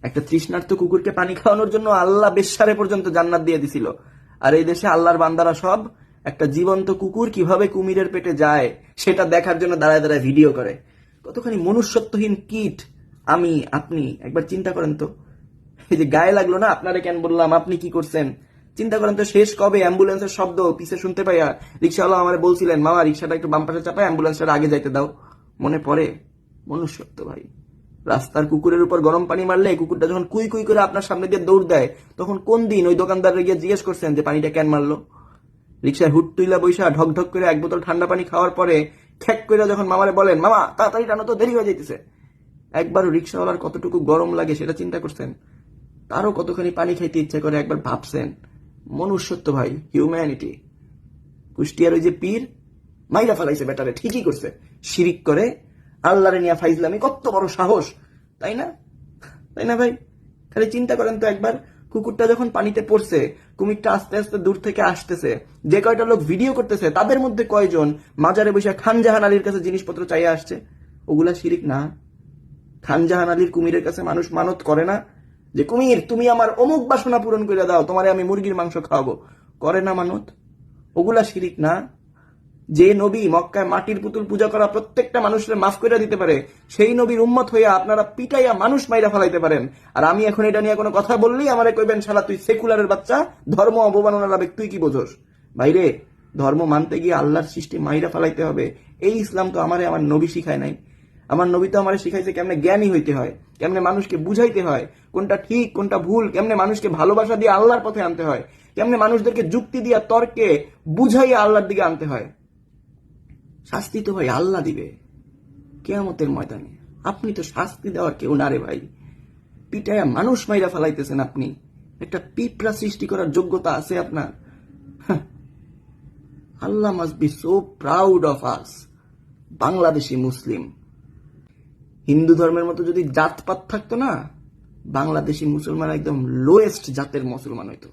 একটা তৃষ্ণার্ত কুকুরকে পানি খাওয়ানোর জন্য আল্লাহ বেশ্যারে পর্যন্ত জান্নাত দিয়ে দিছিল। আর এই দেশে আল্লাহর বান্দারা সব একটা জীবন্ত কুকুর কিভাবে কুমিরের পেটে যায় সেটা দেখার জন্য দাঁড়ায় দাঁড়ায় ভিডিও করে। কতখানি মনুষ্যত্বহীন কীট আমি আপনি, একবার চিন্তা করেন তো। এই যে গায়ে লাগলো না, আপনারে কেন বললাম, আপনি কি করছেন চিন্তা করেন তো। শেষ কবে অ্যাম্বুলেন্সের শব্দ পিছে শুনতে পাইয়া রিক্সাওয়ালা আমার বলছিলেন, মামা রিক্সাটা একটু বাম পাশে চাপায় অ্যাম্বুলেন্সটা আগে যাইতে দাও। মনে পড়ে? মনুষ্যত্ব ভাই। রাস্তার কুকুরের উপর গরম পানি মারলে কুকুরটা যখন কুই কুই করে আপনার সামনে দিয়ে দৌড় দেয়, তখন কোন দিন ওই দোকানদার গিয়ে জিজ্ঞেস করছেন যে পানিটা কেন মারলো? রিক্সায় হুট তুইলা বৈশা ঢক ঢক করে এক বোতল ঠান্ডা পানি খাওয়ার পরে খ্যাক করে যখন মামারে বলেন, মামা তাড়াতাড়ি টানো তো, দেরি হয়ে যাইতেছে, একবারও রিক্সাওয়ালার কতটুকু গরম লাগে সেটা চিন্তা করছেন? তারও কতখানি পানি খাইতে ইচ্ছা করে একবার ভাবছেন? মনুষ্যত্ব ভাই, হিউম্যানিটি। কুষ্টিয়ার ওই যে পীর মাইরা ফেলাইছে বেটারে, ঠিকই করছে। শিরিক করে আল্লাহরে নিয়ে ফাইজলামি, কত বড় সাহস, তাই না? তাই না ভাই? খালি চিন্তা করেন তো একবার, কুকুরটা যখন পানিতে পড়ছে, কুমিরটা আস্তে আস্তে দূর থেকে আসতেছে, যে কয়টা লোক ভিডিও করতেছে তাদের মধ্যে কয়জন মাজারে বসে খানজাহান আলীর কাছে জিনিসপত্র চাইয়া আসছে? ওগুলা শিরিক না? খানজাহান আলীর কুমিরের কাছে মানুষ মানত করে না যে কুমির তুমি আমার অমুক বাসনা পূরণ করে দাও, তোমারে আমি মুরগির মাংস খাওয়াবো? করে না মানত? ওগুলা শিরিক না? যে নবী মক্কায় মাটির পুতুল পূজা করা প্রত্যেকটা মানুষের মাফ করে দিতে পারে, সেই নবীর উম্মত হইয়া আপনারা পিটাইয়া মানুষ মাইরা ফেলাইতে পারেন। আর আমি এখন এটা নিয়ে কোনো কথা বললেই আমারে কইবেন, শালা তুই সেকুলারের বাচ্চা, ধর্ম অবমাননা লাগবে, তুই কি বোঝস? ভাইরে, ধর্ম মানতে গিয়ে আল্লাহর সৃষ্টি মাইরা ফেলাইতে হবে, এই ইসলাম তো আমার নবী শিখায় নাই। আমার নবী তো আমারে শিখাইছে কেমনে জ্ঞানী হইতে হয়, কেমনে মানুষকে বুঝাইতে হয় কোনটা ঠিক কোনটা ভুল, কেমনে মানুষকে ভালোবাসা দিয়ে আল্লাহর পথে আনতে হয়, কেমনে মানুষদেরকে যুক্তি দিয়া তর্কে বুঝাইয়া আল্লাহর দিকে আনতে হয়। শাস্তি তো ভাই আল্লাহ দিবে কিয়ামতের ময়দানে। আপনি তো শাস্তি দেওয়ার কেউ না রে ভাই। পিটায়া মানুষ মাইরা ফেলাইতেছেন আপনি, একটা পিঁপড়া সৃষ্টি করার যোগ্যতা আছে আপনার? Allah must be so proud of us Bangladeshi Muslim. Hindu ধর্মের মতো যদি জাতপাত থাকতো না, বাংলাদেশি মুসলমান একদম লোয়েস্ট জাতের মুসলমান হইতো।